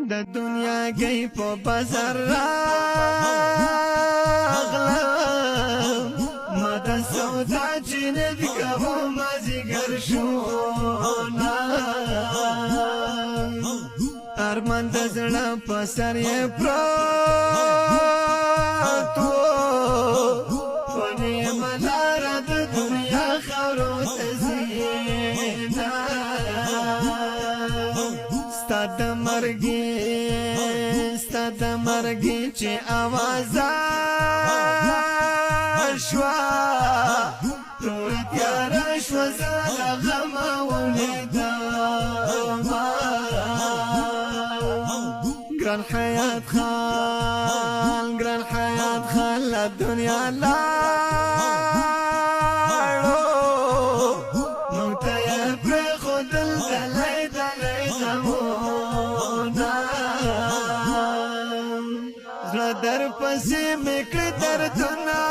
د دنیا گئی په بازار راغلم ما د سودا جنب کوم مازیګر شونا ارمان د زړه په سر یې پروت ونی ملار د دنیا خاورو ته زینا ستاد مرګي چې आवाज شوا ټول تیار شو زړه غم ولیدم ګران حیات خان لا دنیا لاړو مونږ ته یې پرېښودل دلی غمونه زړه در پسې مې کړې دردونه